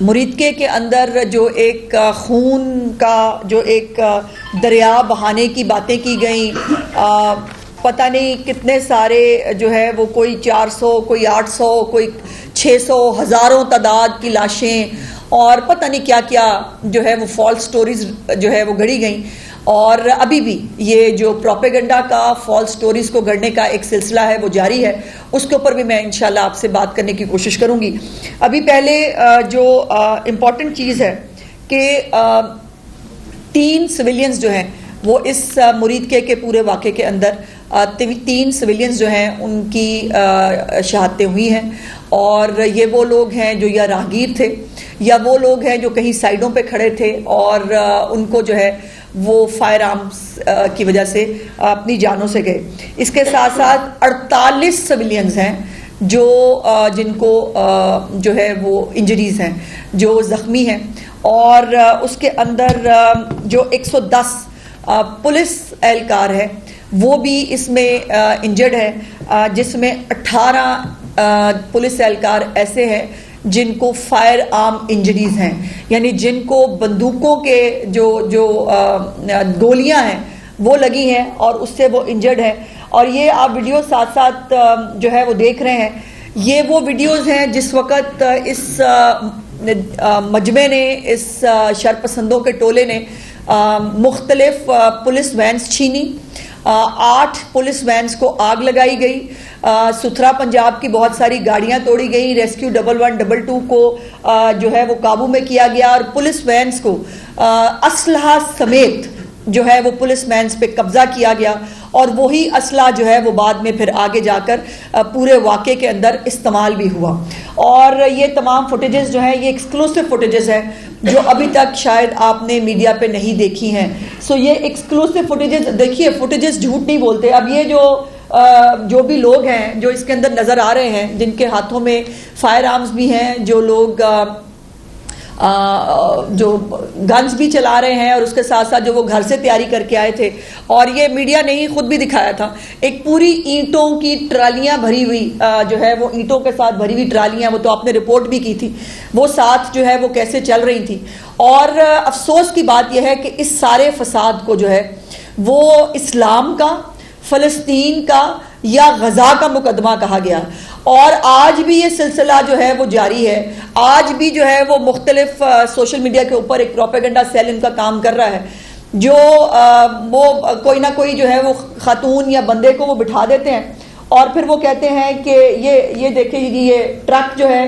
مریدکے کے اندر جو ایک خون کا جو ایک دریا بہانے کی باتیں کی گئیں، پتہ نہیں کتنے سارے جو ہے وہ کوئی 400 کوئی 800 کوئی 600 ہزاروں تعداد کی لاشیں اور پتہ نہیں کیا کیا جو ہے وہ فالس سٹوریز جو ہے وہ گھڑی گئیں، اور ابھی بھی یہ جو پروپیگنڈا کا فالس سٹوریز کو گھڑنے کا ایک سلسلہ ہے وہ جاری ہے. اس کے اوپر بھی میں انشاءاللہ آپ سے بات کرنے کی کوشش کروں گی. ابھی پہلے جو امپورٹنٹ چیز ہے کہ 3 سویلینز جو ہیں وہ اس مریدکے کے پورے واقعے کے اندر 3 سویلینز جو ہیں ان کی شہادتیں ہوئی ہیں، اور یہ وہ لوگ ہیں جو یا راہگیر تھے یا وہ لوگ ہیں جو کہیں سائڈوں پہ کھڑے تھے اور ان کو جو ہے وہ فائر آرمز کی وجہ سے اپنی جانوں سے گئے. اس کے ساتھ ساتھ 48 سویلینز ہیں جو جن کو جو ہے وہ انجریز ہیں، جو زخمی ہیں، اور اس کے اندر جو 110 پولیس اہلکار ہے وہ بھی اس میں انجرڈ ہے، جس میں 18 پولیس اہلکار ایسے ہیں جن کو فائر آرم انجریز ہیں، یعنی جن کو بندوقوں کے جو گولیاں ہیں وہ لگی ہیں اور اس سے وہ انجرڈ ہیں. اور یہ آپ ویڈیو ساتھ ساتھ جو ہے وہ دیکھ رہے ہیں، یہ وہ ویڈیوز ہیں جس وقت اس مجمع نے، اس شرپسندوں کے ٹولے نے مختلف پولیس وینز چھینی، 8 پولیس وینز کو آگ لگائی گئی، ستھرا پنجاب کی بہت ساری گاڑیاں توڑی گئی، ریسکیو 1122 کو جو ہے وہ قابو میں کیا گیا، اور پولیس وینز کو اسلحہ سمیت جو ہے وہ پولیس وینز پہ قبضہ کیا گیا، اور وہی اسلحہ جو ہے وہ بعد میں پھر آگے جا کر پورے واقعے کے اندر استعمال بھی ہوا. اور یہ تمام فوٹیجز جو ہیں یہ ایکسکلوسیو فوٹیجز ہیں جو ابھی تک شاید آپ نے میڈیا پہ نہیں دیکھی ہیں. سو یہ ایکسکلوسیو فوٹیجز دیکھیے، فوٹیجز جھوٹ نہیں بولتے. اب یہ جو بھی لوگ ہیں جو اس کے اندر نظر آ رہے ہیں، جن کے ہاتھوں میں فائر آرمز بھی ہیں، جو لوگ جو گنز بھی چلا رہے ہیں، اور اس کے ساتھ ساتھ جو وہ گھر سے تیاری کر کے آئے تھے، اور یہ میڈیا نے ہی خود بھی دکھایا تھا، ایک پوری اینٹوں کی ٹرالیاں بھری ہوئی جو ہے وہ اینٹوں کے ساتھ بھری ہوئی ٹرالیاں، وہ تو آپ نے رپورٹ بھی کی تھی، وہ ساتھ جو ہے وہ کیسے چل رہی تھی. اور افسوس کی بات یہ ہے کہ اس سارے فساد کو جو ہے وہ اسلام کا، فلسطین کا یا غزہ کا مقدمہ کہا گیا، اور آج بھی یہ سلسلہ جو ہے وہ جاری ہے. آج بھی جو ہے وہ مختلف سوشل میڈیا کے اوپر ایک پروپیگنڈا سیل ان کا کام کر رہا ہے، جو وہ کوئی نہ کوئی جو ہے وہ خاتون یا بندے کو وہ بٹھا دیتے ہیں، اور پھر وہ کہتے ہیں کہ یہ دیکھیں یہ ٹرک جو ہے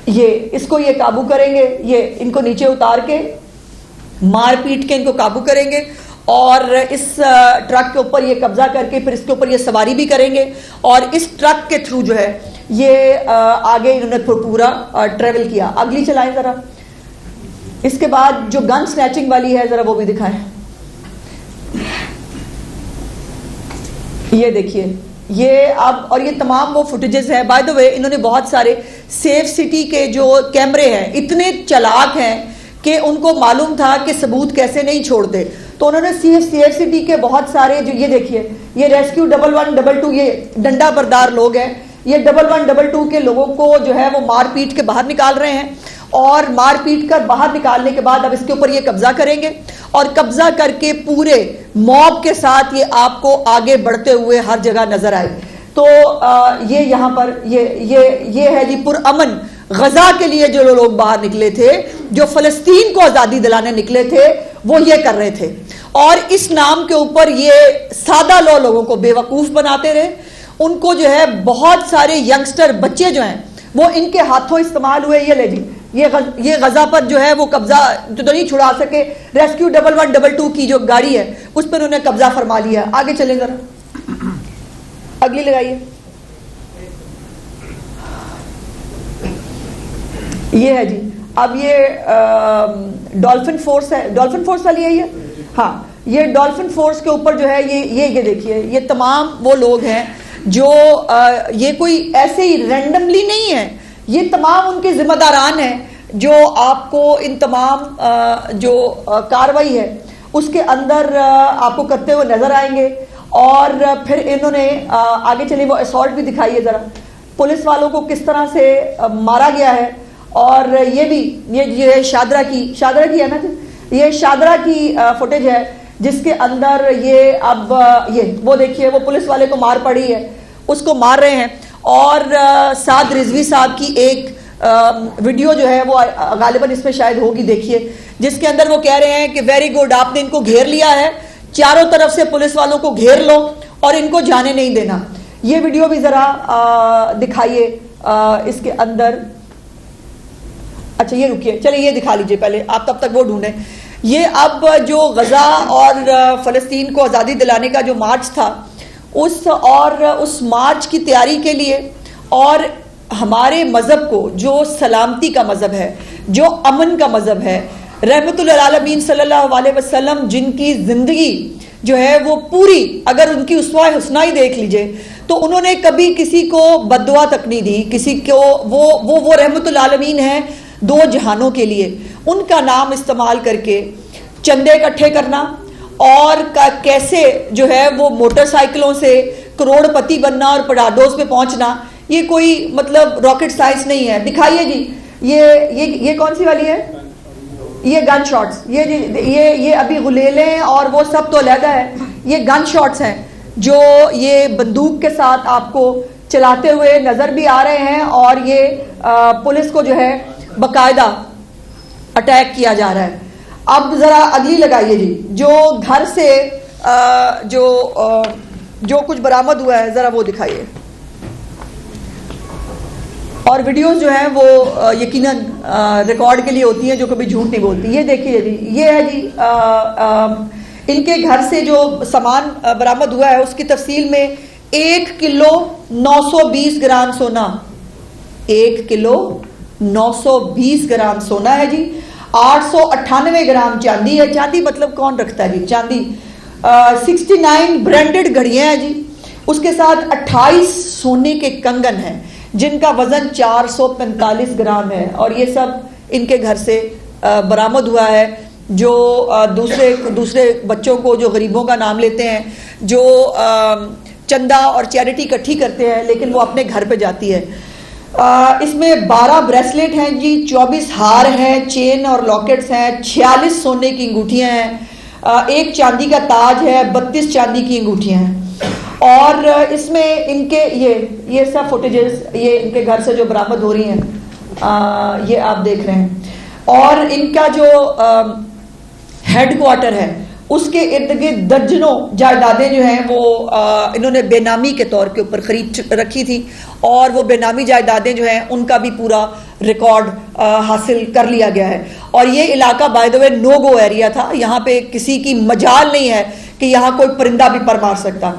یہ اس کو یہ قابو کریں گے، یہ ان کو نیچے اتار کے مار پیٹ کے ان کو قابو کریں گے، اور اس ٹرک کے اوپر یہ قبضہ کر کے پھر اس کے اوپر یہ سواری بھی کریں گے، اور اس ٹرک کے تھرو جو ہے یہ آگے انہوں نے پورا ٹریول کیا. اگلی چلائیں ذرا. اس کے بعد جو گن سنیچنگ والی ہے ذرا وہ بھی دکھائیں. یہ دیکھیے، یہ اب، اور یہ تمام وہ فوٹیجز ہیں. بائی دا وے انہوں نے بہت سارے سیف سٹی کے جو کیمرے ہیں اتنے چالاک ہیں کہ ان کو معلوم تھا کہ ثبوت کیسے نہیں چھوڑتے، تو انہوں نے سی ایف سی ٹی کے بہت سارے جو یہ دیکھیے، یہ ریسکیو 1122 یہ ڈنڈا بردار لوگ ہیں، یہ 1122 کے لوگوں کو جو ہے وہ مار پیٹ کے باہر نکال رہے ہیں، اور مار پیٹ کر باہر نکالنے کے بعد اب اس کے اوپر یہ قبضہ کریں گے، اور قبضہ کر کے پورے موب کے ساتھ یہ آپ کو آگے بڑھتے ہوئے ہر جگہ نظر آئے. تو یہ یہاں پر یہ ہے جی پرامن غزہ کے لیے جو لوگ باہر نکلے تھے، جو فلسطین کو آزادی دلانے نکلے تھے، وہ یہ کر رہے تھے، اور اس نام کے اوپر یہ سادہ لوگوں کو بے وقوف بناتے رہے. ان کو جو ہے بہت سارے ینگسٹر بچے جو ہیں وہ ان کے ہاتھوں استعمال ہوئے. یہ لے جی، یہ غزہ پر جو ہے وہ قبضہ تو نہیں چھڑا سکے. ریسکیو 1122 کی جو گاڑی ہے اس پر انہوں نے قبضہ فرما لیا. آگے چلیں ذرا، اگلی لگائیے. یہ ہے جی، اب یہ ڈولفن فورس ہے، ڈولفن فورس والی ہے یہ، ہاں، یہ ڈولفن فورس کے اوپر جو ہے یہ دیکھیے، یہ تمام وہ لوگ ہیں جو یہ کوئی ایسے ہی رینڈملی نہیں ہے، یہ تمام ان کے ذمہ داران ہیں جو آپ کو ان تمام جو کاروائی ہے اس کے اندر آپ کو کرتے ہوئے نظر آئیں گے. اور پھر انہوں نے آگے چلے وہ اسالٹ بھی دکھائیے ذرا، پولیس والوں کو کس طرح سے مارا گیا ہے، اور یہ بھی یہ شادرہ کی ہے نا، یہ شادرہ کی فوٹیج ہے جس کے اندر یہ اب یہ وہ دیکھیے وہ پولیس والے کو مار پڑی ہے، اس کو مار رہے ہیں. اور سعد رضوی صاحب کی ایک ویڈیو جو ہے وہ غالباً اس میں شاید ہوگی، دیکھیے، جس کے اندر وہ کہہ رہے ہیں کہ ویری گڈ، آپ نے ان کو گھیر لیا ہے، چاروں طرف سے پولیس والوں کو گھیر لو اور ان کو جانے نہیں دینا. یہ ویڈیو بھی ذرا دکھائیے اس کے اندر. اچھا یہ رکیے، چلے یہ دکھا لیجئے پہلے، آپ تب تک وہ ڈھونڈیں. یہ اب جو غزہ اور فلسطین کو آزادی دلانے کا جو مارچ تھا، اس مارچ کی تیاری کے لیے اور ہمارے مذہب کو جو سلامتی کا مذہب ہے، جو امن کا مذہب ہے، رحمت للعالمین صلی اللہ علیہ وسلم جن کی زندگی جو ہے وہ پوری، اگر ان کی اسوہ حسنہ ہی دیکھ لیجئے تو انہوں نے کبھی کسی کو بد دعا تک نہیں دی، کسی کو وہ رحمت للعالمین ہیں دو جہانوں کے لیے. ان کا نام استعمال کر کے چندے اکٹھے کرنا اور کیسے جو ہے وہ موٹر سائیکلوں سے کروڑ پتی بننا اور پڑادوس پہ پہنچنا، یہ کوئی مطلب راکٹ سائنس نہیں ہے. دکھائیے جی یہ کون سی والی ہے؟ یہ گن شاٹس، یہ ابھی غلیلیں اور وہ سب تو علیحدہ ہے. یہ گن شاٹس ہیں جو یہ بندوق کے ساتھ آپ کو چلاتے ہوئے نظر بھی آ رہے ہیں، اور یہ پولیس کو جو ہے باقاعدہ اٹیک کیا جا رہا ہے. اب ذرا اگلی لگائیے جی، جو گھر سے جو کچھ برآمد ہوا ہے ذرا وہ دکھائیے. اور ویڈیوز جو ہیں وہ یقیناً ریکارڈ کے لیے ہوتی ہیں، جو کبھی جھوٹ نہیں بولتی. یہ دیکھیے جی، یہ ہے جی ان کے گھر سے جو سامان برآمد ہوا ہے اس کی تفصیل میں 1 کلو 920 گرام سونا، 1 کلو 920 گرام سونا ہے جی. 898 گرام چاندی ہے. چاندی مطلب کون رکھتا ہے جی چاندی. 69 برانڈڈ گھڑیاں ہیں جی. اس کے ساتھ 28 سونے کے کنگن ہیں جن کا وزن 445 گرام ہے، اور یہ سب ان کے گھر سے برآمد ہوا ہے. جو دوسرے بچوں کو جو غریبوں کا نام لیتے ہیں، جو چندہ اور چیریٹی اکٹھی کرتے ہیں، لیکن وہ اپنے گھر پہ جاتی ہے. اس میں 12 بریسلیٹ ہیں جی، 24 ہار ہیں، چین اور لاکٹس ہیں، 46 سونے کی انگوٹھیاں ہیں، 1 چاندی کا تاج ہے، 32 چاندی کی انگوٹھیاں ہیں. اور اس میں ان کے یہ سب فوٹیجز یہ ان کے گھر سے جو برآمد ہو رہی ہیں یہ آپ دیکھ رہے ہیں. اور ان کا جو ہیڈ کوارٹر ہے اس کے ارد گرد درجنوں جائیدادیں جو ہیں وہ انہوں نے بے نامی کے طور کے اوپر خرید رکھی تھی، اور وہ بے نامی جائیدادیں جو ہیں ان کا بھی پورا ریکارڈ حاصل کر لیا گیا ہے. اور یہ علاقہ by the way know go area تھا، یہاں پہ کسی کی مجال نہیں ہے کہ یہاں کوئی پرندہ بھی پر مار سکتا.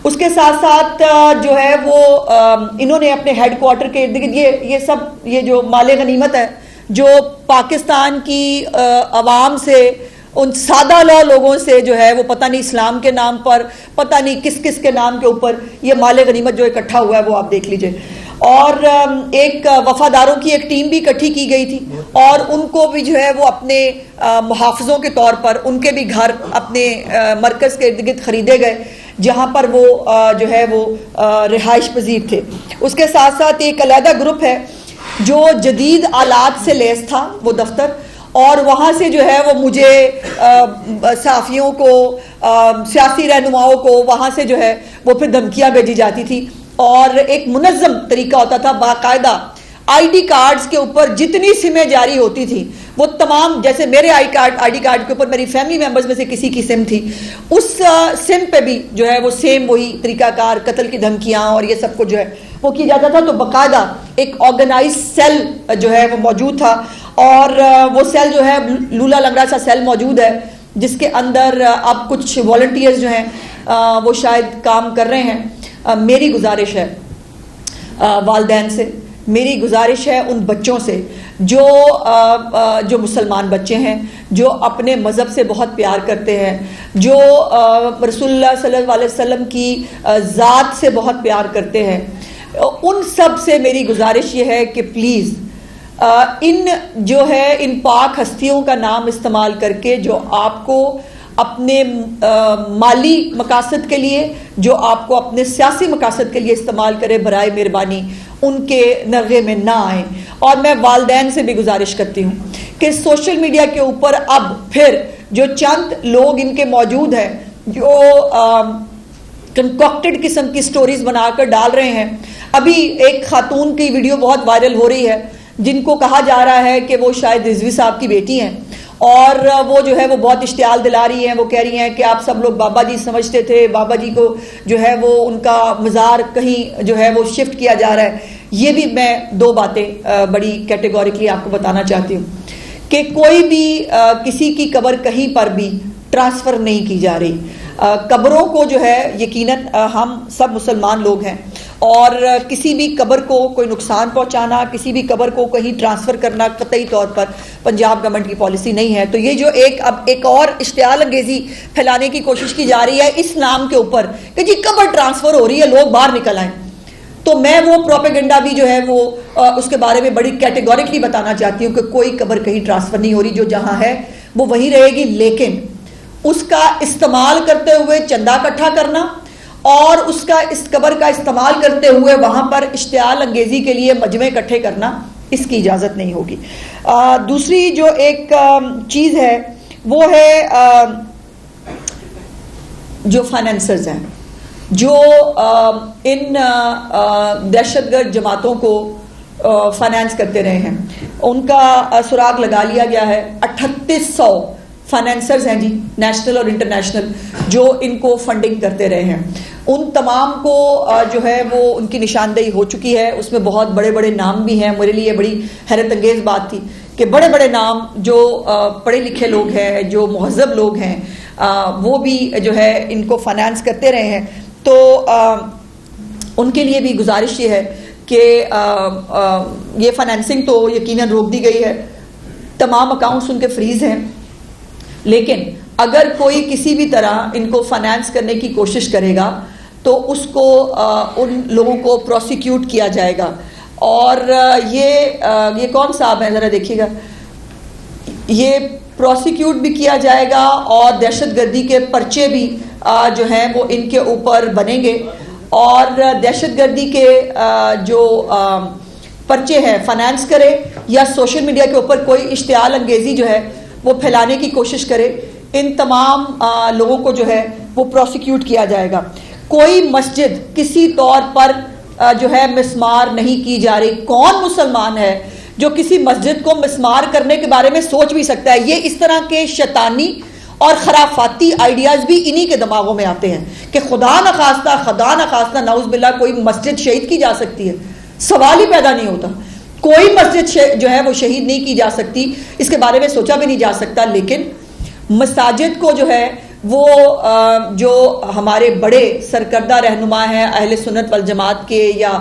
اس کے ساتھ ساتھ جو ہے وہ انہوں نے اپنے ہیڈ کوارٹر کے ارد گرد یہ سب یہ جو مال غنیمت ہے جو پاکستان کی عوام سے، ان سادہ لوگوں سے جو ہے وہ پتہ نہیں اسلام کے نام پر، پتہ نہیں کس کس کے نام کے اوپر یہ مال غنیمت جو اکٹھا ہوا ہے وہ آپ دیکھ لیجئے. اور ایک وفاداروں کی ایک ٹیم بھی اکٹھی کی گئی تھی، اور ان کو بھی جو ہے وہ اپنے محافظوں کے طور پر ان کے بھی گھر اپنے مرکز کے ارد گرد خریدے گئے جہاں پر وہ جو ہے وہ رہائش پذیر تھے. اس کے ساتھ ساتھ ایک علیحدہ گروپ ہے جو جدید آلات سے لیس تھا وہ دفتر، اور وہاں سے جو ہے وہ مجھے صحافیوں کو، سیاسی رہنماؤں کو وہاں سے جو ہے وہ پھر دھمکیاں بھیجی جاتی تھی، اور ایک منظم طریقہ ہوتا تھا. باقاعدہ آئی ڈی کارڈز کے اوپر جتنی سمیں جاری ہوتی تھی وہ تمام، جیسے میرے آئی ڈی کارڈ کے اوپر میری فیملی ممبرز میں سے کسی کی سم تھی، اس سم پہ بھی جو ہے وہ سیم وہی طریقہ کار، قتل کی دھمکیاں اور یہ سب کچھ جو ہے وہ کی جاتا تھا. تو باقاعدہ ایک آرگنائز سیل جو ہے وہ موجود تھا، اور وہ سیل جو ہے لولا لنگڑا سا سیل موجود ہے جس کے اندر اب کچھ والنٹیئرز جو ہیں وہ شاید کام کر رہے ہیں. میری گزارش ہے والدین سے، میری گزارش ہے ان بچوں سے جو مسلمان بچے ہیں، جو اپنے مذہب سے بہت پیار کرتے ہیں، جو رسول اللہ صلی اللہ علیہ وسلم کی ذات سے بہت پیار کرتے ہیں، ان سب سے میری گزارش یہ ہے کہ پلیز ان پاک ہستیوں کا نام استعمال کر کے جو آپ کو اپنے مالی مقاصد کے لیے، جو آپ کو اپنے سیاسی مقاصد کے لیے استعمال کرے، برائے مہربانی ان کے نغے میں نہ آئیں. اور میں والدین سے بھی گزارش کرتی ہوں کہ سوشل میڈیا کے اوپر اب پھر جو چند لوگ ان کے موجود ہیں جو کنکوکٹڈ قسم کی سٹوریز بنا کر ڈال رہے ہیں. ابھی ایک خاتون کی ویڈیو بہت وائرل ہو رہی ہے جن کو کہا جا رہا ہے کہ وہ شاید رضوی صاحب کی بیٹی ہیں, اور وہ جو ہے وہ بہت اشتعال دلا رہی ہیں. وہ کہہ رہی ہیں کہ آپ سب لوگ بابا جی سمجھتے تھے, بابا جی کو جو ہے وہ ان کا مزار کہیں جو ہے وہ شفٹ کیا جا رہا ہے. یہ بھی میں دو باتیں بڑی کیٹیگوریکلی آپ کو بتانا چاہتی ہوں کہ کوئی بھی کسی کی قبر کہیں پر بھی ٹرانسفر نہیں کی جا رہی. قبروں کو جو ہے یقیناً ہم سب مسلمان لوگ ہیں, اور کسی بھی قبر کو کوئی نقصان پہنچانا, کسی بھی قبر کو کہیں ٹرانسفر کرنا قطعی طور پر پنجاب گورنمنٹ کی پالیسی نہیں ہے. تو یہ جو اب ایک اور اشتعال انگیزی پھیلانے کی کوشش کی جا رہی ہے اس نام کے اوپر کہ جی قبر ٹرانسفر ہو رہی ہے, لوگ باہر نکل آئیں, تو میں وہ پروپیگنڈا بھی جو ہے وہ اس کے بارے میں بڑی کیٹیگوریکلی بتانا چاہتی ہوں کہ کوئی قبر کہیں ٹرانسفر نہیں ہو رہی, جو جہاں ہے وہ وہیں رہے گی. لیکن اس کا استعمال کرتے ہوئے چندہ اکٹھا کرنا اور اس قبر کا استعمال کرتے ہوئے وہاں پر اشتعال انگیزی کے لیے مجمع اکٹھے کرنا, اس کی اجازت نہیں ہوگی. دوسری جو ایک چیز ہے وہ ہے جو فائنینسرز ہیں جو ان دہشت گرد جماعتوں کو فائنانس کرتے رہے ہیں, ان کا سراغ لگا لیا گیا ہے. 3800 فائنینسرز ہیں جی, نیشنل اور انٹرنیشنل, جو ان کو فنڈنگ کرتے رہے ہیں. ان تمام کو جو ہے وہ ان کی نشاندہی ہو چکی ہے. اس میں بہت بڑے بڑے نام بھی ہیں. میرے لیے بڑی حیرت انگیز بات تھی کہ بڑے بڑے نام جو پڑھے لکھے لوگ ہیں, جو مہذب لوگ ہیں, وہ بھی جو ہے ان کو فائنانس کرتے رہے ہیں. تو ان کے لیے بھی گزارش یہ ہے کہ یہ فائنینسنگ تو یقیناً روک دی گئی ہے, تمام اکاؤنٹس ان کے فریز ہیں, لیکن اگر کوئی کسی بھی طرح ان کو فائنانس کرنے کی کوشش کرے گا تو اس کو ان لوگوں کو پروسیکیوٹ کیا جائے گا. اور یہ کون صاحب ہیں ذرا دیکھیے گا, یہ پروسیکیوٹ بھی کیا جائے گا اور دہشت گردی کے پرچے بھی جو ہیں وہ ان کے اوپر بنیں گے. اور دہشت گردی کے جو پرچے ہیں فائنانس کرے یا سوشل میڈیا کے اوپر کوئی اشتعال انگیزی جو ہے وہ پھیلانے کی کوشش کرے, ان تمام لوگوں کو جو ہے وہ پروسیکیوٹ کیا جائے گا. کوئی مسجد کسی طور پر جو ہے مسمار نہیں کی جا رہی. کون مسلمان ہے جو کسی مسجد کو مسمار کرنے کے بارے میں سوچ بھی سکتا ہے؟ یہ اس طرح کے شیطانی اور خرافاتی آئیڈیاز بھی انہی کے دماغوں میں آتے ہیں کہ خدا نخواستہ نعوذ باللہ کوئی مسجد شہید کی جا سکتی ہے. سوال ہی پیدا نہیں ہوتا. کوئی مسجد جو ہے وہ شہید نہیں کی جا سکتی, اس کے بارے میں سوچا بھی نہیں جا سکتا. لیکن مساجد کو جو ہے وہ جو ہمارے بڑے سرکردہ رہنما ہیں اہل سنت والجماعت کے, یا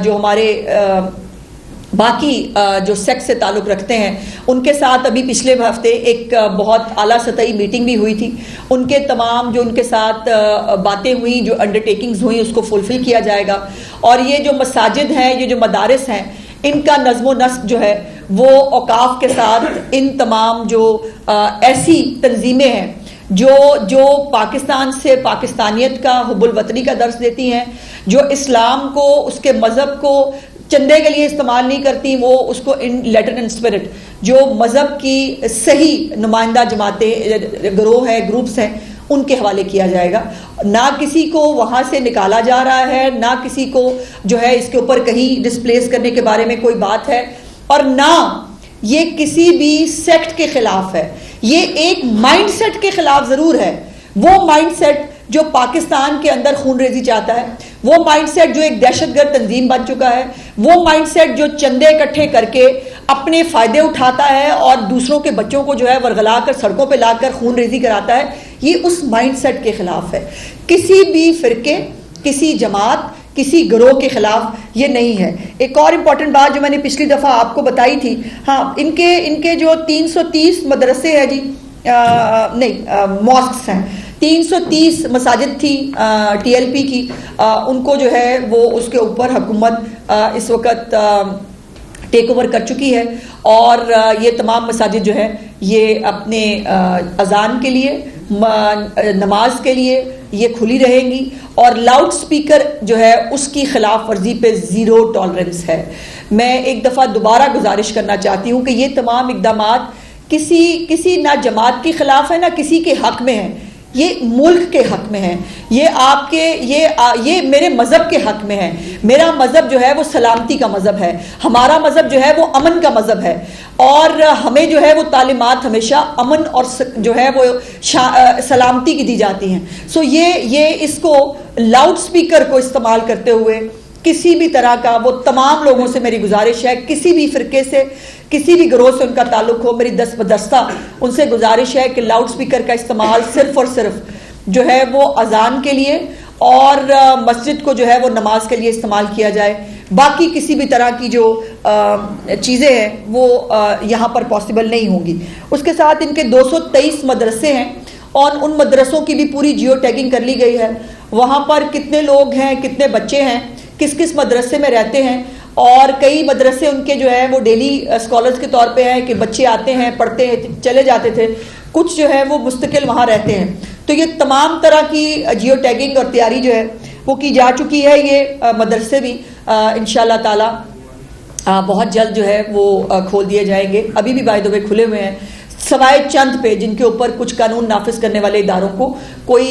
جو ہمارے باقی جو سیکٹ سے تعلق رکھتے ہیں, ان کے ساتھ ابھی پچھلے ہفتے ایک بہت اعلیٰ سطحی میٹنگ بھی ہوئی تھی. ان کے تمام جو ان کے ساتھ باتیں ہوئیں, جو انڈرٹیکنگز ہوئیں, اس کو فلفل کیا جائے گا. اور یہ جو مساجد ہیں, یہ جو مدارس ہیں, ان کا نظم و نسق جو ہے وہ اوقاف کے ساتھ ان تمام جو ایسی تنظیمیں ہیں جو پاکستان سے پاکستانیت کا حب الوطنی کا درس دیتی ہیں, جو اسلام کو اس کے مذہب کو چندے کے لیے استعمال نہیں کرتی, وہ اس کو ان لیٹر اینڈ اسپرٹ, جو مذہب کی صحیح نمائندہ جماعتیں گروہ ہیں, گروپس ہیں, ان کے حوالے کیا جائے گا. نہ کسی کو وہاں سے نکالا جا رہا ہے, نہ کسی کو جو ہے اس کے اوپر کہیں ڈسپلیس کرنے کے بارے میں کوئی بات ہے, اور نہ یہ کسی بھی سیکٹ کے خلاف ہے. یہ ایک مائنڈ سیٹ کے خلاف ضرور ہے. وہ مائنڈ سیٹ جو پاکستان کے اندر خون ریزی چاہتا ہے, وہ مائنڈ سیٹ جو ایک دہشت گرد تنظیم بن چکا ہے, وہ مائنڈ سیٹ جو چندے اکٹھے کر کے اپنے فائدے اٹھاتا ہے اور دوسروں کے بچوں کو جو ہے ورغلا کر سڑکوں پہ لا کر خون ریزی کراتا ہے, یہ اس مائنڈ سیٹ کے خلاف ہے. کسی بھی فرقے, کسی جماعت, کسی گروہ کے خلاف یہ نہیں ہے. ایک اور امپورٹنٹ بات جو میں نے پچھلی دفعہ آپ کو بتائی تھی, ہاں, ان کے جو 330 مدرسے ہیں جی, ماسکس ہیں, 330 مساجد تھی ٹی ایل پی کی, ان کو جو ہے وہ اس کے اوپر حکومت اس وقت ٹیک اوور کر چکی ہے. اور یہ تمام مساجد جو ہے یہ اپنے اذان کے لیے, نماز کے لیے, یہ کھلی رہیں گی، اور لاؤڈ سپیکر جو ہے اس کی خلاف ورزی پہ زیرو ٹالرنس ہے۔ میں ایک دفعہ دوبارہ گزارش کرنا چاہتی ہوں کہ یہ تمام اقدامات کسی نہ جماعت کے خلاف ہے نہ کسی کے حق میں ہے، یہ ملک کے حق میں ہے، یہ میرے مذہب کے حق میں ہے۔ میرا مذہب جو ہے وہ سلامتی کا مذہب ہے، ہمارا مذہب جو ہے وہ امن کا مذہب ہے، اور ہمیں جو ہے وہ تعلیمات ہمیشہ امن اور جو ہے وہ سلامتی کی دی جاتی ہیں۔ سو یہ اس کو لاؤڈ سپیکر کو استعمال کرتے ہوئے کسی بھی طرح کا، وہ تمام لوگوں سے میری گزارش ہے، کسی بھی فرقے سے، کسی بھی گروہ سے ان کا تعلق ہو، میری دست بدستہ ان سے گزارش ہے کہ لاؤڈ سپیکر کا استعمال صرف اور صرف جو ہے وہ اذان کے لیے اور مسجد کو جو ہے وہ نماز کے لیے استعمال کیا جائے۔ باقی کسی بھی طرح کی جو چیزیں ہیں وہ یہاں پر پاسبل نہیں ہوں گی۔ اس کے ساتھ ان کے 223 مدرسے ہیں، اور ان مدرسوں کی بھی پوری جیو ٹیگنگ کر لی گئی ہے، وہاں پر کتنے لوگ ہیں، کتنے بچے ہیں، کس کس مدرسے میں رہتے ہیں، اور کئی مدرسے ان کے جو ہے وہ ڈیلی اسکالرز کے طور پہ ہیں کہ بچے آتے ہیں، پڑھتے ہیں، چلے جاتے تھے، کچھ جو ہے وہ مستقل وہاں رہتے ہیں۔ تو یہ تمام طرح کی جیو ٹیگنگ اور تیاری جو ہے وہ کی جا چکی ہے۔ یہ مدرسے بھی انشاءاللہ تعالی بہت جلد جو ہے وہ کھول دیے جائیں گے، ابھی بھی بائی دی وے کھلے ہوئے ہیں، سوائے چند پہ جن کے اوپر کچھ قانون نافذ کرنے والے اداروں کو کوئی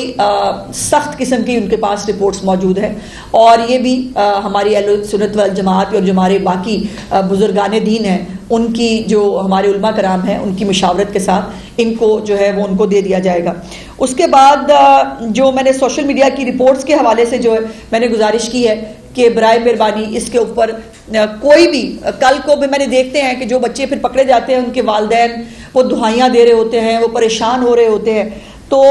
سخت قسم کی ان کے پاس رپورٹس موجود ہیں، اور یہ بھی ہماری اہل سنت والجماعت اور جو ہمارے باقی بزرگان دین ہیں ان کی، جو ہمارے علماء کرام ہیں، ان کی مشاورت کے ساتھ ان کو جو ہے وہ ان کو دے دیا جائے گا۔ اس کے بعد جو میں نے سوشل میڈیا کی رپورٹس کے حوالے سے جو ہے میں نے گزارش کی ہے کہ برائے مہربانی اس کے اوپر کوئی بھی، کل کو بھی میں نے دیکھتے ہیں کہ جو بچے پھر پکڑے جاتے ہیں ان کے والدین وہ دہائیاں دے رہے ہوتے ہیں، وہ پریشان ہو رہے ہوتے ہیں، تو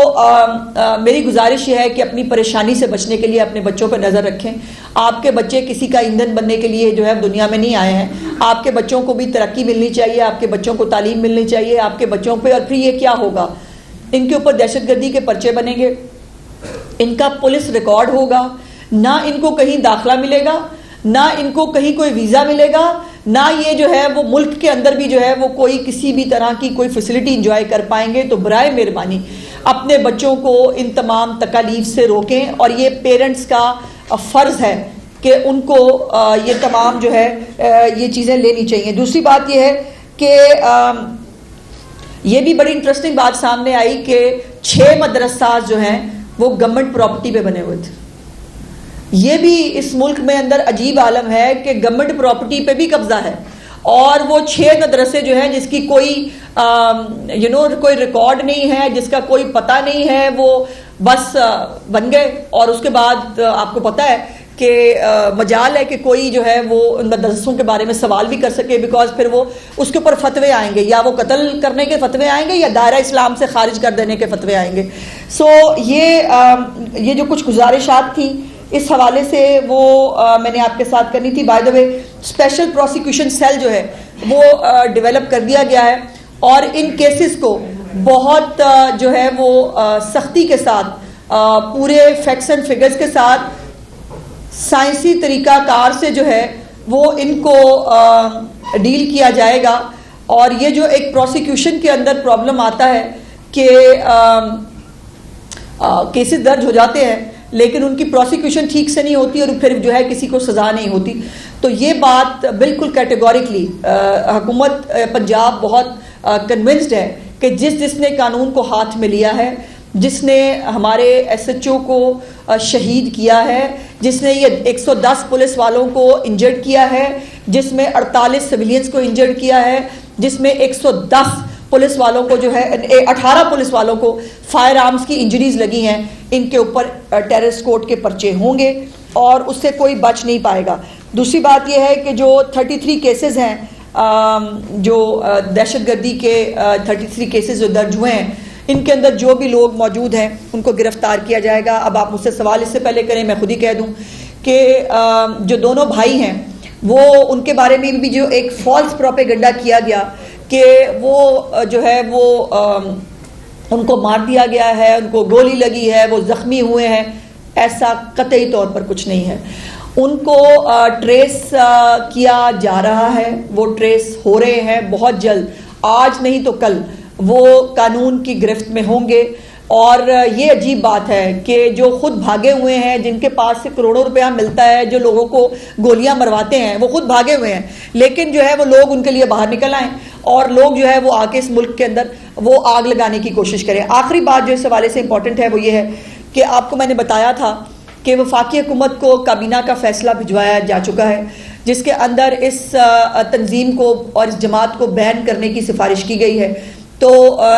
میری گزارش یہ ہے کہ اپنی پریشانی سے بچنے کے لیے اپنے بچوں پہ نظر رکھیں۔ آپ کے بچے کسی کا ایندھن بننے کے لیے جو ہے دنیا میں نہیں آئے ہیں، آپ کے بچوں کو بھی ترقی ملنی چاہیے، آپ کے بچوں کو تعلیم ملنی چاہیے، آپ کے بچوں پہ، اور پھر یہ کیا ہوگا، ان کے اوپر دہشت گردی کے پرچے بنیں گے، ان کا پولیس ریکارڈ ہوگا، نہ ان کو کہیں داخلہ ملے گا، نہ ان کو کہیں کوئی ویزا ملے گا، نہ یہ جو ہے وہ ملک کے اندر بھی جو ہے وہ کوئی کسی بھی طرح کی کوئی فیسلٹی انجوائے کر پائیں گے۔ تو برائے مہربانی اپنے بچوں کو ان تمام تکالیف سے روکیں، اور یہ پیرنٹس کا فرض ہے کہ ان کو یہ تمام جو ہے یہ چیزیں لینی چاہیے۔ دوسری بات یہ ہے کہ یہ بھی بڑی انٹرسٹنگ بات سامنے آئی کہ 6 مدرسات جو ہیں وہ گورنمنٹ پراپرٹی پہ بنے ہوئے تھے۔ یہ بھی اس ملک میں اندر عجیب عالم ہے کہ گورنمنٹ پراپرٹی پہ بھی قبضہ ہے، اور وہ 6 مدرسے جو ہیں جس کی کوئی کوئی ریکارڈ نہیں ہے، جس کا کوئی پتہ نہیں ہے، وہ بس بن گئے، اور اس کے بعد آپ کو پتہ ہے کہ مجال ہے کہ کوئی جو ہے وہ ان مدرسوں کے بارے میں سوال بھی کر سکے، بیکاز پھر وہ اس کے اوپر فتوے آئیں گے، یا وہ قتل کرنے کے فتوے آئیں گے، یا دائرہ اسلام سے خارج کر دینے کے فتوے آئیں گے۔ سو یہ جو کچھ گزارشات تھیں اس حوالے سے وہ میں نے آپ کے ساتھ کرنی تھی۔ By the way special prosecution cell جو ہے وہ ڈیولپ کر دیا گیا ہے، اور ان کیسز کو بہت جو ہے وہ سختی کے ساتھ، پورے فیکٹس اینڈ فگرز کے ساتھ، سائنسی طریقہ کار سے جو ہے وہ ان کو ڈیل کیا جائے گا۔ اور یہ جو ایک پروسیکیوشن کے اندر پرابلم آتا ہے کہ کیسز درج ہو جاتے ہیں لیکن ان کی پروسیکیوشن ٹھیک سے نہیں ہوتی، اور پھر جو ہے کسی کو سزا نہیں ہوتی، تو یہ بات بالکل کیٹیگوریکلی حکومت پنجاب بہت کنونسڈ ہے کہ جس نے قانون کو ہاتھ میں لیا ہے، جس نے ہمارے ایس ایچ او کو شہید کیا ہے، جس نے یہ 110 پولیس والوں کو انجرڈ کیا ہے، جس میں 48 سویلینز کو انجرڈ کیا ہے، جس میں 110 پولیس والوں کو جو ہے 18 پولیس والوں کو فائر آرمز کی انجریز لگی ہیں، ان کے اوپر ٹیررسٹ کوڈ کے پرچے ہوں گے، اور اس سے کوئی بچ نہیں پائے گا۔ دوسری بات یہ ہے کہ جو 33 کیسز ہیں، جو دہشت گردی کے 33 کیسز جو درج ہوئے ہیں، ان کے اندر جو بھی لوگ موجود ہیں ان کو گرفتار کیا جائے گا۔ اب آپ مجھ سے سوال اس سے پہلے کریں، میں خود ہی کہہ دوں کہ جو دونوں بھائی ہیں وہ ان کے بارے میں بھی جو ایک فالس پروپیگنڈا کیا گیا کہ وہ جو ہے وہ ان کو مار دیا گیا ہے، ان کو گولی لگی ہے، وہ زخمی ہوئے ہیں، ایسا قطعی طور پر کچھ نہیں ہے۔ ان کو ٹریس کیا جا رہا ہے، وہ ٹریس ہو رہے ہیں، بہت جلد، آج نہیں تو کل وہ قانون کی گرفت میں ہوں گے۔ اور یہ عجیب بات ہے کہ جو خود بھاگے ہوئے ہیں، جن کے پاس سے کروڑوں روپیہ ملتا ہے، جو لوگوں کو گولیاں مرواتے ہیں، وہ خود بھاگے ہوئے ہیں، لیکن جو ہے وہ لوگ ان کے لیے باہر نکل آئیں اور لوگ جو ہے وہ آ کے اس ملک کے اندر وہ آگ لگانے کی کوشش کریں۔ آخری بات جو اس حوالے سے امپورٹنٹ ہے وہ یہ ہے کہ آپ کو میں نے بتایا تھا کہ وفاقی حکومت کو کابینہ کا فیصلہ بھجوایا جا چکا ہے، جس کے اندر اس تنظیم کو اور اس جماعت کو بین کرنے کی سفارش کی گئی ہے۔ تو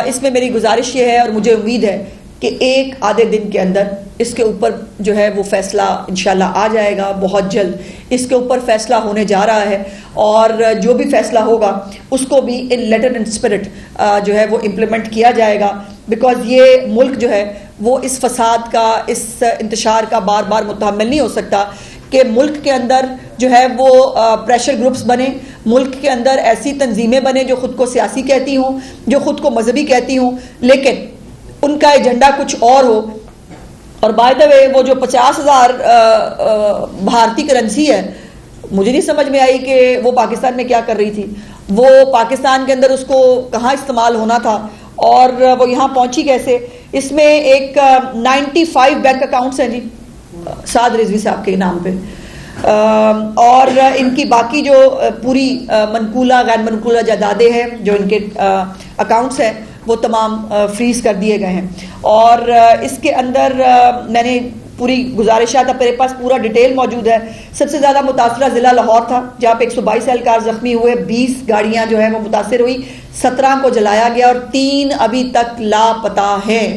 اس میں میری گزارش یہ ہے اور مجھے امید ہے کہ ایک آدھے دن کے اندر اس کے اوپر جو ہے وہ فیصلہ انشاءاللہ آ جائے گا، بہت جلد اس کے اوپر فیصلہ ہونے جا رہا ہے، اور جو بھی فیصلہ ہوگا اس کو بھی ان لیٹر اینڈ اسپرٹ جو ہے وہ امپلیمنٹ کیا جائے گا، بیکاز یہ ملک جو ہے وہ اس فساد کا، اس انتشار کا بار بار متحمل نہیں ہو سکتا کہ ملک کے اندر جو ہے وہ پریشر گروپس بنے، ملک کے اندر ایسی تنظیمیں بنے جو خود کو سیاسی کہتی ہوں، جو خود کو مذہبی کہتی ہوں، لیکن ان کا ایجنڈا کچھ اور ہو۔ اور بائی دا وے وہ جو 50,000 بھارتی کرنسی ہے، مجھے نہیں سمجھ میں آئی کہ وہ پاکستان میں کیا کر رہی تھی، وہ پاکستان کے اندر اس کو کہاں استعمال ہونا تھا اور وہ یہاں پہنچی کیسے۔ اس میں ایک 95 بینک اکاؤنٹس ہیں جی سعد رضوی صاحب کے نام پہ، اور ان کی باقی جو پوری منقولہ غیر منقولہ جائیدادیں ہیں جو ان کے اکاؤنٹس ہیں وہ تمام فریز کر دیے گئے ہیں۔ اور اس کے اندر میں نے پوری گزارشات، اب میرے پاس پورا ڈیٹیل موجود ہے۔ سب سے زیادہ متاثرہ ضلع لاہور تھا، جہاں پہ 122 اہلکار زخمی ہوئے، 20 گاڑیاں جو ہیں وہ متاثر ہوئی، 17 کو جلایا گیا اور 3 ابھی تک لاپتہ ہیں۔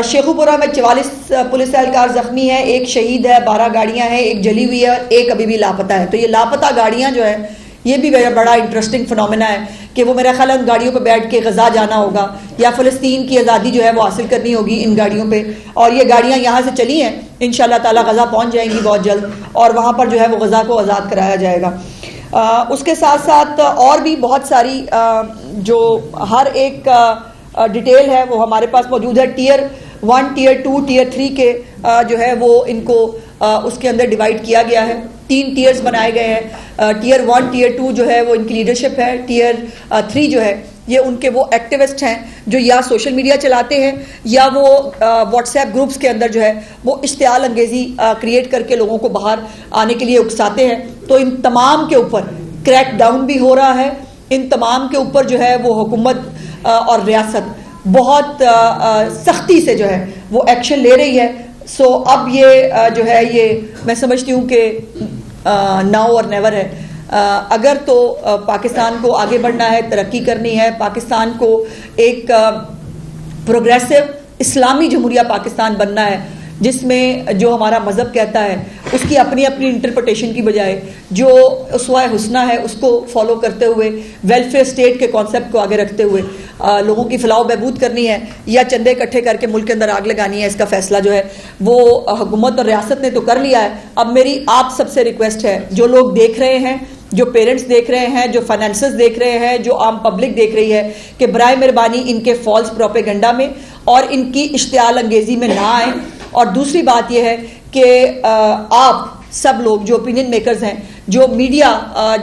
شیخو پورہ میں 44 پولیس اہلکار زخمی ہیں، 1 شہید ہے، 12 گاڑیاں ہیں، 1 جلی ہوئی ہے، 1 ابھی بھی لاپتہ ہے۔ تو یہ لاپتہ گاڑیاں جو ہے یہ بھی بڑا انٹرسٹنگ فنومینا ہے کہ وہ میرا خیال ہے ان گاڑیوں پہ بیٹھ کے غزہ جانا ہوگا یا فلسطین کی آزادی جو ہے وہ حاصل کرنی ہوگی ان گاڑیوں پہ، اور یہ گاڑیاں یہاں سے چلی ہیں، انشاءاللہ تعالی غزہ پہنچ جائیں گی بہت جلد اور وہاں پر جو ہے وہ غزہ کو آزاد کرایا جائے گا۔ اس کے ساتھ ساتھ اور بھی بہت ساری جو ہر ایک ڈیٹیل ہے وہ ہمارے پاس موجود ہے۔ ٹیئر 1، ٹیئر 2، ٹیئر 3 کے جو ہے وہ ان کو اس کے اندر ڈیوائڈ کیا گیا ہے، 3 ٹیئرز بنائے گئے ہیں۔ ٹیئر 1، ٹیئر 2 جو ہے وہ ان کی لیڈرشپ ہے، ٹیئر 3 جو ہے یہ ان کے وہ ایکٹیوسٹ ہیں جو یا سوشل میڈیا چلاتے ہیں یا وہ واٹس ایپ گروپس کے اندر جو ہے وہ اشتعال انگیزی کریٹ کر کے لوگوں کو باہر آنے کے لیے اکساتے ہیں۔ تو ان تمام کے اوپر کریک ڈاؤن بھی ہو رہا ہے، ان تمام کے اوپر جو ہے وہ حکومت اور ریاست بہت سختی سے جو ہے وہ ایکشن لے رہی ہے۔ سو اب یہ جو ہے یہ میں سمجھتی ہوں کہ ناؤ اور نیور ہے۔ اگر تو پاکستان کو آگے بڑھنا ہے، ترقی کرنی ہے، پاکستان کو ایک پروگریسو اسلامی جمہوریہ پاکستان بننا ہے جس میں جو ہمارا مذہب کہتا ہے اس کی اپنی اپنی انٹرپریٹیشن کی بجائے جو اسوہ حسنہ ہے اس کو فالو کرتے ہوئے، ویلفیئر اسٹیٹ کے کانسیپٹ کو آگے رکھتے ہوئے لوگوں کی فلاح و بہبود کرنی ہے یا چندے اکٹھے کر کے ملک کے اندر آگ لگانی ہے، اس کا فیصلہ جو ہے وہ حکومت اور ریاست نے تو کر لیا ہے۔ اب میری آپ سب سے ریکویسٹ ہے، جو لوگ دیکھ رہے ہیں، جو پیرنٹس دیکھ رہے ہیں، جو فائنینسز دیکھ رہے ہیں، جو عام پبلک دیکھ رہی ہے، کہ برائے مہربانی ان کے فالس پروپیگنڈا میں اور ان کی اشتعال انگیزی میں نہ آئیں۔ اور دوسری بات یہ ہے کہ آپ سب لوگ جو اوپینین میکرز ہیں، جو میڈیا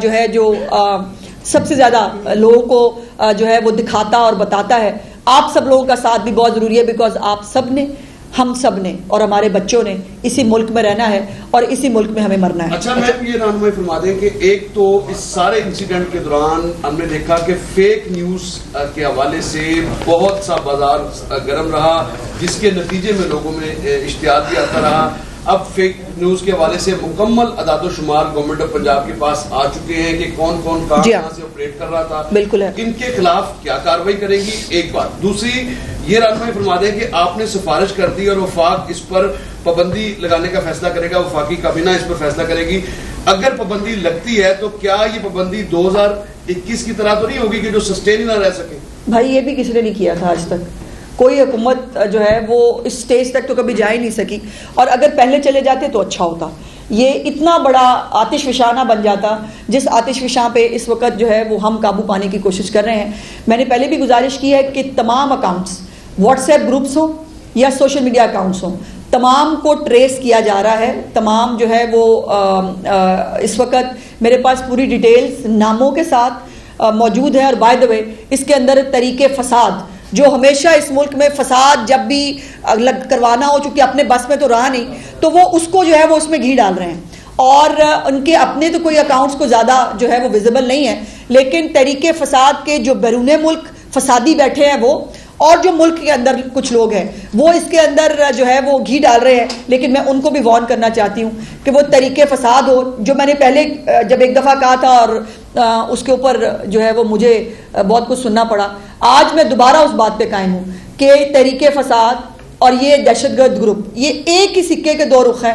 جو ہے جو سب سے زیادہ لوگوں کو جو ہے وہ دکھاتا اور بتاتا ہے، آپ سب لوگوں کا ساتھ بھی بہت ضروری ہے، بیکاز آپ سب نے، ہم سب نے اور ہمارے بچوں نے اسی ملک میں رہنا ہے اور اسی ملک میں ہمیں مرنا ہے۔ اچھا میم یہ رہنمائی فرما دیں کہ ایک تو اس سارے انسیڈنٹ کے دوران ہم نے دیکھا کہ فیک نیوز کے حوالے سے بہت سا بازار گرم رہا، جس کے نتیجے میں لوگوں میں اشتعال بھی آتا رہا۔ اب فیک نیوز کے حوالے سے مکمل اعداد و شمار گورنمنٹ آف پنجاب کے پاس آ چکے ہیں کہ کون کون کہاں سے آپریٹ کر رہا تھا، بالکل ہے، ان کے خلاف کیا کارروائی کرے گی، ایک بات۔ دوسری یہ رہنمائی فرما دیں کہ آپ نے سفارش کر دی اور وفاق اس پر پابندی لگانے کا فیصلہ کرے گا، وفاقی کابینہ اس پر فیصلہ کرے گی۔ اگر پابندی لگتی ہے تو کیا یہ پابندی 2021 کی طرح تو نہیں ہوگی کہ جو سسٹین ہی نہ رہ سکے؟ بھائی یہ بھی کسی نے نہیں کیا تھا آج تک، کوئی حکومت جو ہے وہ اس سٹیج تک تو کبھی جا ہی نہیں سکی، اور اگر پہلے چلے جاتے تو اچھا ہوتا۔ یہ اتنا بڑا آتش فشاں نہ بن جاتا جس آتش فشاں پہ اس وقت جو ہے وہ ہم قابو پانے کی کوشش کر رہے ہیں۔ میں نے پہلے بھی گزارش کی ہے کہ تمام اکاؤنٹس، واٹس ایپ گروپس ہوں یا سوشل میڈیا اکاؤنٹس ہوں، تمام کو ٹریس کیا جا رہا ہے۔ تمام جو ہے وہ اس وقت میرے پاس پوری ڈیٹیلز ناموں کے ساتھ موجود ہے، اور بائی دا وے اس کے اندر طریقے فساد جو ہمیشہ اس ملک میں فساد جب بھی کروانا ہو، چونکہ اپنے بس میں تو رہا نہیں، تو وہ اس کو جو ہے وہ اس میں گھی ڈال رہے ہیں. اور ان کے اپنے تو کوئی اکاؤنٹس کو زیادہ جو ہے وہ ویزیبل نہیں ہے، لیکن تحریک فساد کے جو بیرون ملک فسادی بیٹھے ہیں وہ، اور جو ملک کے اندر کچھ لوگ ہیں وہ اس کے اندر جو ہے وہ گھی ڈال رہے ہیں. لیکن میں ان کو بھی وارن کرنا چاہتی ہوں کہ وہ تحریک فساد ہو، جو میں نے پہلے جب ایک دفعہ کہا تھا اور اس کے اوپر جو ہے وہ مجھے بہت کچھ سننا پڑا، آج میں دوبارہ اس بات پہ قائم ہوں کہ تحریک فساد اور یہ دہشت گرد گروپ یہ ایک ہی سکے کے دو رخ ہیں،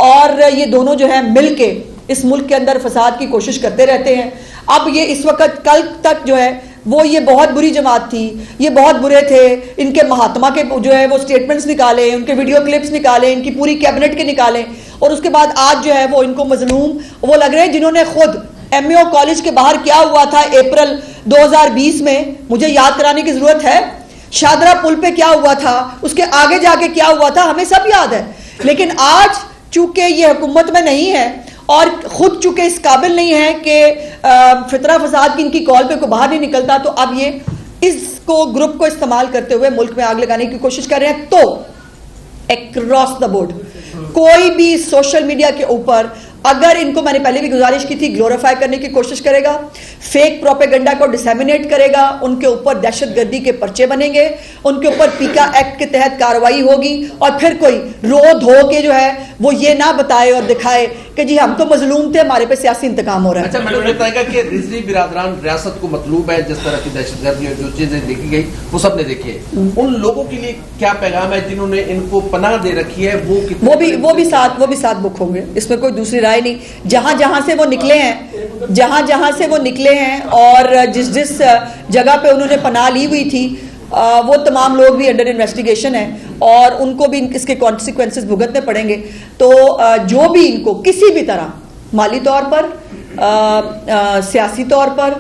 اور یہ دونوں جو ہیں مل کے اس ملک کے اندر فساد کی کوشش کرتے رہتے ہیں. اب یہ اس وقت کل تک جو ہے وہ یہ بہت بری جماعت تھی، یہ بہت برے تھے، ان کے مہاتما کے جو ہے وہ سٹیٹمنٹس نکالے، ان کے ویڈیو کلپس نکالے، ان کی پوری کیبنٹ کے نکالے، اور اس کے بعد آج جو ہے وہ ان کو مظلوم وہ لگ رہے ہیں جنہوں نے خود ایم اے او کالج کے باہر کیا ہوا تھا اپریل 2020 میں. مجھے یاد کرانے کی ضرورت ہے شادرہ پل پہ کیا ہوا تھا، اس کے آگے جا کے کیا ہوا تھا، ہمیں سب یاد ہے. لیکن آج چونکہ یہ حکومت میں نہیں ہے اور خود چونکہ اس قابل نہیں ہے کہ فطرہ فساد کی ان کی کال پہ کوئی باہر نہیں نکلتا، تو اب یہ اس کو گروپ کو استعمال کرتے ہوئے ملک میں آگ لگانے کی کوشش کر رہے ہیں. تو اکراس دا بورڈ کوئی بھی سوشل میڈیا کے اوپر اگر ان کو، میں نے پہلے بھی گزارش کی تھی، گلوریفائی کرنے کی کوشش کرے گا، فیک پروپیگنڈا کو ڈسیمینیٹ کرے گا، ان کے اوپر دہشت گردی کے پرچے بنیں گے، ان کے اوپر پیکا ایکٹ کے تحت کارروائی ہوگی، اور پھر کوئی رو دھو کے جو ہے وہ یہ نہ بتائے اور دکھائے کہ جی ہم تو مظلوم تھے، ہمارے پہ سیاسی انتقام ہو رہا ہے. اچھا مجھے بتائے گا کہ رضوی برادران ریاست کو مطلوب ہے، جس طرح کی دہشت گردی اور جو چیزیں دیکھی گئی وہ سب نے دیکھی ہے، ان لوگوں کے لیے کیا پیغام ہے جنہوں نے ان کو پناہ دے رکھی ہے؟ وہ بھی ساتھ بک ہوں گے، اس میں کوئی دوسری رائے نہیں. جہاں سے وہ نکلے ہیں، جہاں سے وہ نکلے ہیں اور جس جگہ پہ انہوں نے پناہ لی ہوئی تھی، وہ تمام لوگ بھی انڈر انویسٹیگیشن ہیں اور ان کو بھی اس کے کانسیکوینسز بھگتنے پڑیں گے. تو جو بھی ان کو کسی بھی طرح مالی طور پر، سیاسی طور پر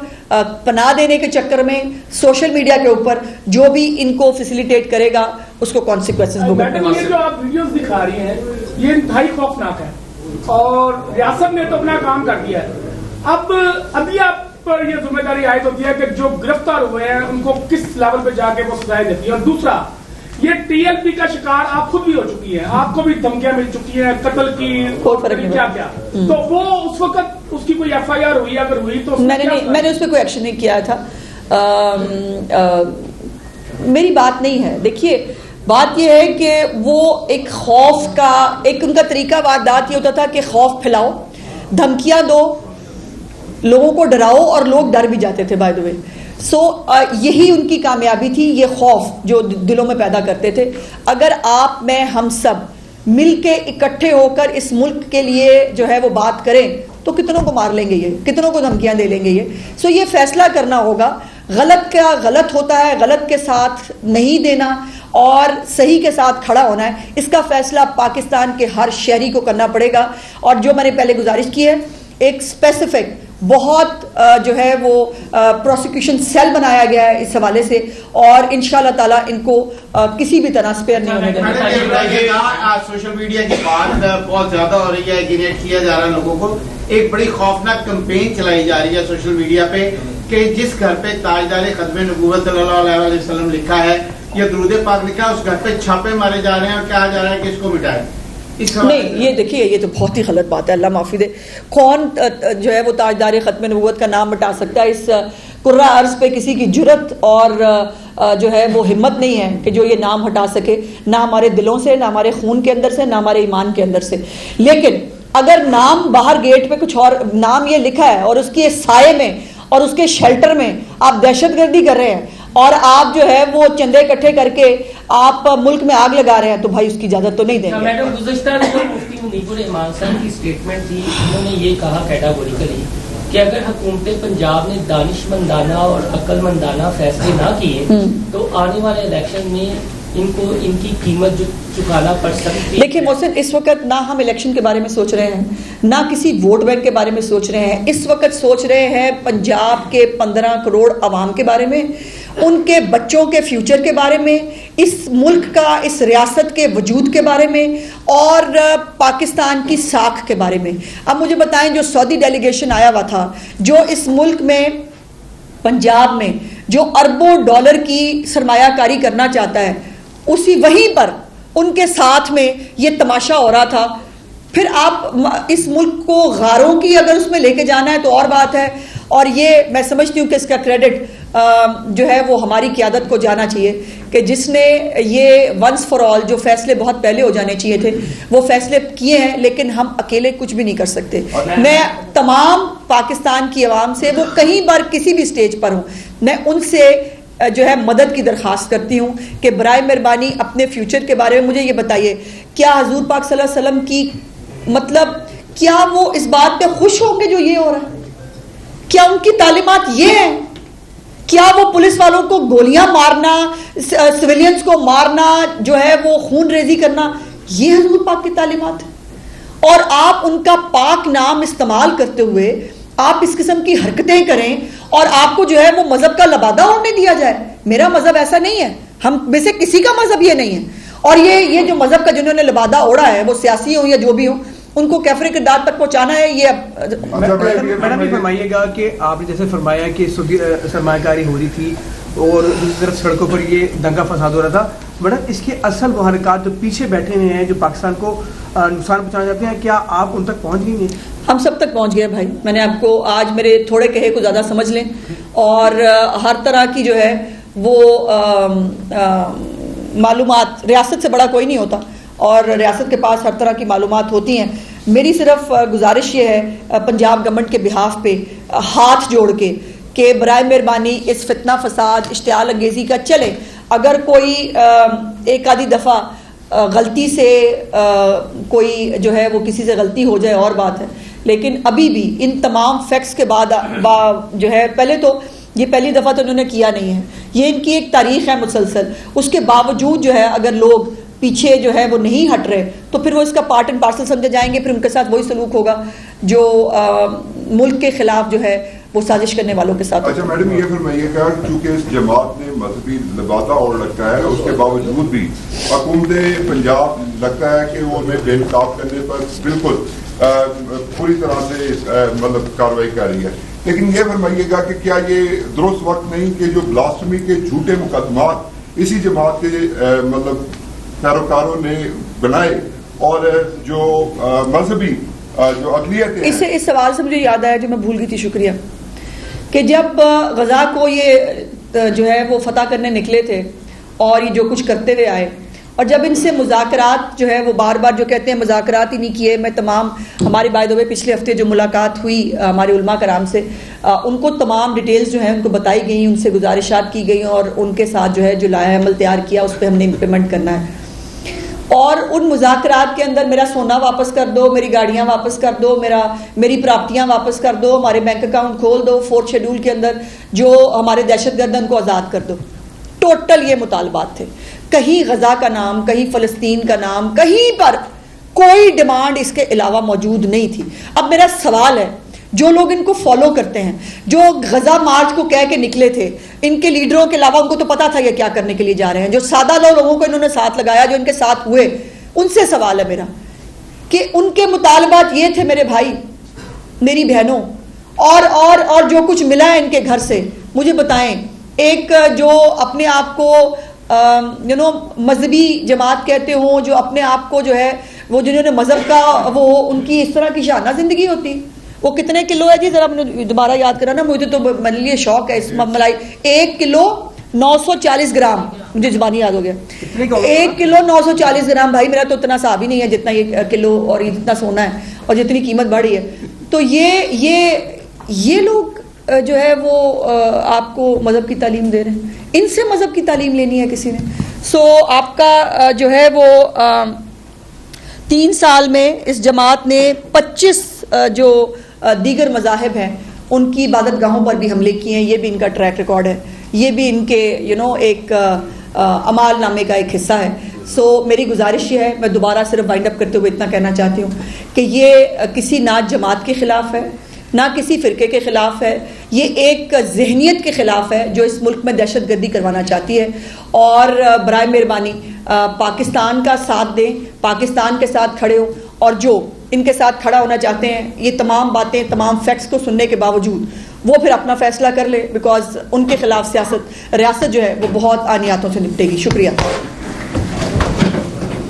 پناہ دینے کے چکر میں، سوشل میڈیا کے اوپر جو بھی ان کو فیسیلیٹیٹ کرے گا اس کو کانسیکوینسز بھگتنے پڑیں گے. یہ جو آپ ویڈیوز دکھا رہی ہیں یہ انتہائی خوفناک ہے، اور ریاست نے تو اپنا کام کر دیا ہے. ابھی آپ پر یہ ذمہ داری عائد ہوتی ہے کہ جو گرفتار ہوئے ہیں ان کو کس لیول پہ جا کے وہ سزائیں دیتی ہے. اور دوسرا، یہ ٹی ایل پی کا شکار آپ خود بھی ہو چکی ہیں، آپ کو بھی دھمکیاں مل چکی ہیں قتل کی، کیا تو وہ اس وقت اس کی کوئی ایف آئی آر ہوئی؟ اگر ہوئی تو میں نے اس پہ کوئی ایکشن نہیں کیا تھا. میری بات نہیں ہے. دیکھیے بات یہ ہے کہ وہ ایک خوف کا، ایک ان کا طریقہ واردات یہ ہوتا تھا کہ خوف پھیلاؤ، دھمکیاں دو، لوگوں کو ڈراؤ، اور لوگ ڈر بھی جاتے تھے بائی دا وے. سو یہی ان کی کامیابی تھی، یہ خوف جو دلوں میں پیدا کرتے تھے. اگر آپ میں ہم سب مل کے اکٹھے ہو کر اس ملک کے لیے جو ہے وہ بات کریں تو کتنوں کو مار لیں گے، یہ کتنوں کو دھمکیاں دے لیں گے یہ. سو یہ فیصلہ کرنا ہوگا، غلط کیا غلط ہوتا ہے، غلط کے ساتھ نہیں دینا اور صحیح کے ساتھ کھڑا ہونا ہے. اس کا فیصلہ پاکستان کے ہر شہری کو کرنا پڑے گا. اور جو میں نے پہلے گزارش کی ہے، ایک اسپیسیفک بہت جو ہے وہ پروسیکیوشن سیل بنایا گیا ہے اس حوالے سے، اور انشاءاللہ تعالیٰ ان کو کسی بھی طرح اسپیئر نہیں ہونے دیں گے. سوشل میڈیا کی بات بہت زیادہ ہو رہی ہے، گریٹ کیا جا رہا ہے لوگوں کو. ایک بڑی خوفناک کمپین چلائی جا رہی ہے سوشل میڈیا پہ کہ جس گھر پہ تاجدار ختم نبوت صلی اللہ علیہ وسلم لکھا ہے یا درود پاک لکھا ہے، اس گھر پہ چھاپے مارے جا رہے ہیں اور کہا جا رہا ہے کہ اس کو مٹائے. نہیں، یہ دیکھیے یہ تو بہت ہی غلط بات ہے، اللہ معافی دے. کون جو ہے وہ تاجدار ختم نبوت کا نام مٹا سکتا ہے؟ اس قرہ ارض پہ کسی کی جرت اور جو ہے وہ ہمت نہیں ہے کہ جو یہ نام ہٹا سکے، نہ ہمارے دلوں سے، نہ ہمارے خون کے اندر سے، نہ ہمارے ایمان کے اندر سے. لیکن اگر نام باہر گیٹ پہ کچھ اور نام یہ لکھا ہے اور اس کے سائے میں اور اس کے شیلٹر میں آپ دہشت گردی کر رہے ہیں اور آپ جو ہے وہ چندے اکٹھے کر کے آپ ملک میں آگ لگا رہے ہیں، تو بھائی اس کی اجازت تو نہیں دیں گے. میڈم گزشتہ دنوں مفتی منیب الرحمان صاحب کی اسٹیٹمنٹ تھی، انہوں نے یہ کہا کیٹاگوریکلی کہ اگر حکومت پنجاب نے دانش مندانہ اور عقل مندانہ فیصلے نہ کیے تو آنے والے الیکشن میں ان کو ان کی قیمت جو چکانا پڑ سکتی ہے. دیکھیں محسن، اس وقت نہ ہم الیکشن کے بارے میں سوچ رہے ہیں، نہ کسی ووٹ بینک کے بارے میں سوچ رہے ہیں. اس وقت سوچ رہے ہیں پنجاب کے 15 کروڑ عوام کے بارے میں، ان کے بچوں کے فیوچر کے بارے میں، اس ملک کا، اس ریاست کے وجود کے بارے میں، اور پاکستان کی ساکھ کے بارے میں. اب مجھے بتائیں، جو سعودی ڈیلیگیشن آیا ہوا تھا، جو اس ملک میں پنجاب میں جو اربوں ڈالر کی سرمایہ کاری کرنا چاہتا ہے، اسی وہیں پر ان کے ساتھ میں یہ تماشا ہو رہا تھا. پھر آپ اس ملک کو غاروں کی اگر اس میں لے کے جانا ہے تو اور بات ہے. اور یہ میں سمجھتی ہوں کہ اس کا کریڈٹ جو ہے وہ ہماری قیادت کو جانا چاہیے کہ جس نے یہ ونس فار آل جو فیصلے بہت پہلے ہو جانے چاہیے تھے وہ فیصلے کیے ہیں. لیکن ہم اکیلے کچھ بھی نہیں کر سکتے. میں تمام پاکستان کی عوام سے، وہ کہیں پر کسی بھی سٹیج پر ہوں، میں ان سے جو ہے مدد کی درخواست کرتی ہوں کہ برائے مہربانی اپنے فیوچر کے بارے میں مجھے یہ بتائیے، کیا حضور پاک صلی اللہ علیہ وسلم کی مطلب کیا وہ اس بات پہ خوش ہوں گے جو یہ ہو رہا ہے؟ کیا ان کی تعلیمات یہ ہیں؟ کیا وہ پولیس والوں کو گولیاں مارنا، سویلینز کو مارنا، جو ہے وہ خون ریزی کرنا، یہ حضور پاک کی تعلیمات ہے؟ اور آپ ان کا پاک نام استعمال کرتے ہوئے آپ اس قسم کی حرکتیں کریں اور آپ کو جو ہے وہ مذہب کا لبادہ اوڑھنے دیا جائے. میرا مذہب ایسا نہیں ہے، ہم میں سے کسی کا مذہب یہ نہیں ہے. اور یہ جو مذہب کا جنہوں نے لبادہ اوڑھا ہے، وہ سیاسی ہوں یا جو بھی ہوں، ان کو کیفر کردار تک پہنچانا ہے. یہ میڈم یہ فرمائیے گا کہ آپ نے جیسے فرمایا کہ سودی سرمایہ کاری ہو رہی تھی اور دوسری طرف سڑکوں پر یہ دنگا فساد ہو رہا تھا، میڈم اس کے اصل محرکات جو پیچھے بیٹھے ہوئے ہیں جو پاکستان کو نقصان پہنچانا چاہتے ہیں، کیا آپ ان تک پہنچ گئی ہیں؟ ہم سب تک پہنچ گئے بھائی. میں نے آپ کو آج میرے تھوڑے کہے کو زیادہ سمجھ لیں، اور ہر طرح کی جو ہے وہ معلومات، ریاست سے بڑا کوئی نہیں ہوتا اور ریاست کے پاس ہر طرح کی معلومات ہوتی ہیں. میری صرف گزارش یہ ہے پنجاب گورنمنٹ کے بہاف پہ ہاتھ جوڑ کے کہ برائے مہربانی اس فتنہ فساد اشتعال انگیزی کا چلے. اگر کوئی ایک آدھی دفعہ غلطی سے کوئی جو ہے وہ کسی سے غلطی ہو جائے اور بات ہے، لیکن ابھی بھی ان تمام فیکٹس کے بعد جو ہے پہلے تو یہ پہلی دفعہ تو انہوں نے کیا نہیں ہے، یہ ان کی ایک تاریخ ہے مسلسل. اس کے باوجود جو ہے اگر لوگ پیچھے جو ہے وہ نہیں ہٹ رہے تو پھر وہ اس کا پارٹ اینڈ پارسل سمجھے جائیں گے. پھر ان کے ساتھ وہی سلوک ہوگا جو ملک کے خلاف جو ہے وہ سازش کرنے والوں کے ساتھ. اچھا میڈم یہ فرمائیے گا چونکہ اس جماعت نے مذہبی لبادہ اور رکھا ہے، اس کے باوجود بھی حکومت پنجاب لگتا ہے کہ وہ انہیں بے نقاب کرنے پر بالکل پوری طرح سے مطلب کارروائی کر رہی ہے. لیکن یہ فرمائیے گا کہ کیا یہ درست وقت نہیں کہ جو بلاسفمی کے جھوٹے مقدمات اسی جماعت کے مطلب پیروکاروں نے بنائے اور جو مذہبی جو اقلیتیں اس سوال سے مجھے یاد آیا جو میں بھول گئی تھی، شکریہ، کہ جب غزہ کو یہ جو ہے وہ فتح کرنے نکلے تھے اور یہ جو کچھ کرتے ہوئے آئے، اور جب ان سے مذاکرات جو ہے وہ بار بار جو کہتے ہیں مذاکرات ہی نہیں کیے، میں تمام ہمارے بائی دا وے پچھلے ہفتے جو ملاقات ہوئی ہمارے علماء کرام سے، ان کو تمام ڈیٹیلز جو ہیں ان کو بتائی گئیں، ان سے گزارشات کی گئیں اور ان کے ساتھ جو ہے جو لائحہ عمل تیار کیا اس پہ ہم نے امپلیمنٹ کرنا ہے. اور ان مذاکرات کے اندر میرا سونا واپس کر دو، میری گاڑیاں واپس کر دو، میری پراپرٹیاں واپس کر دو، ہمارے بینک اکاؤنٹ کھول دو، 4 شیڈول کے اندر جو ہمارے دہشت گرد ان کو آزاد کر دو. ٹوٹل یہ مطالبات تھے. کہیں غزہ کا نام، کہیں فلسطین کا نام، کہیں پر کوئی ڈیمانڈ اس کے علاوہ موجود نہیں تھی. اب میرا سوال ہے، جو لوگ ان کو فالو کرتے ہیں، جو غزہ مارچ کو کہہ کے نکلے تھے، ان کے لیڈروں کے علاوہ ان کو تو پتا تھا یہ کیا کرنے کے لیے جا رہے ہیں، جو سادہ لوگوں کو انہوں نے ساتھ لگایا، جو ان کے ساتھ ہوئے، ان سے سوال ہے میرا کہ ان کے مطالبات یہ تھے میرے بھائی میری بہنوں، اور جو کچھ ملا ہے ان کے گھر سے مجھے بتائیں. ایک جو اپنے آپ کو مذہبی جماعت کہتے ہوں، جو اپنے آپ کو جو ہے وہ جنہوں نے مذہب کا وہ ان کی اس طرح کی شانہ زندگی ہوتی، وہ کتنے کلو ہے جی ذرا مجھے دوبارہ یاد کرانا، مجھے تو میرے لیے شوق ہے اس ملائی. 1 کلو 940 گرام، مجھے زبانی یاد ہو گیا، 1 کلو 940 گرام. بھائی میرا تو اتنا حساب ہی نہیں ہے جتنا یہ کلو اور اتنا سونا ہے اور جتنی قیمت بڑھی ہے. تو یہ لوگ جو ہے وہ آپ کو مذہب کی تعلیم دے رہے ہیں. ان سے مذہب کی تعلیم لینی ہے کسی نے. سو آپ کا جو ہے وہ 3 سال میں اس جماعت نے 25 جو دیگر مذاہب ہیں ان کی عبادت گاہوں پر بھی حملے کیے ہیں. یہ بھی ان کا ٹریک ریکارڈ ہے، یہ بھی ان کے ایک اعمال نامے کا ایک حصہ ہے. سو میری گزارش یہ ہے، میں دوبارہ صرف وائنڈ اپ کرتے ہوئے اتنا کہنا چاہتی ہوں کہ یہ کسی نہ جماعت کے خلاف ہے، نہ کسی فرقے کے خلاف ہے، یہ ایک ذہنیت کے خلاف ہے جو اس ملک میں دہشت گردی کروانا چاہتی ہے. اور برائے مہربانی پاکستان کا ساتھ دیں، پاکستان کے ساتھ کھڑے ہوں، اور جو ان کے ساتھ کھڑا ہونا چاہتے ہیں یہ تمام باتیں، تمام فیکٹس کو سننے کے باوجود وہ پھر اپنا فیصلہ کر لے, بیکاز ان کے خلاف سیاست ریاست جو ہے وہ بہت آنیاتوں سے نپٹے گی. شکریہ.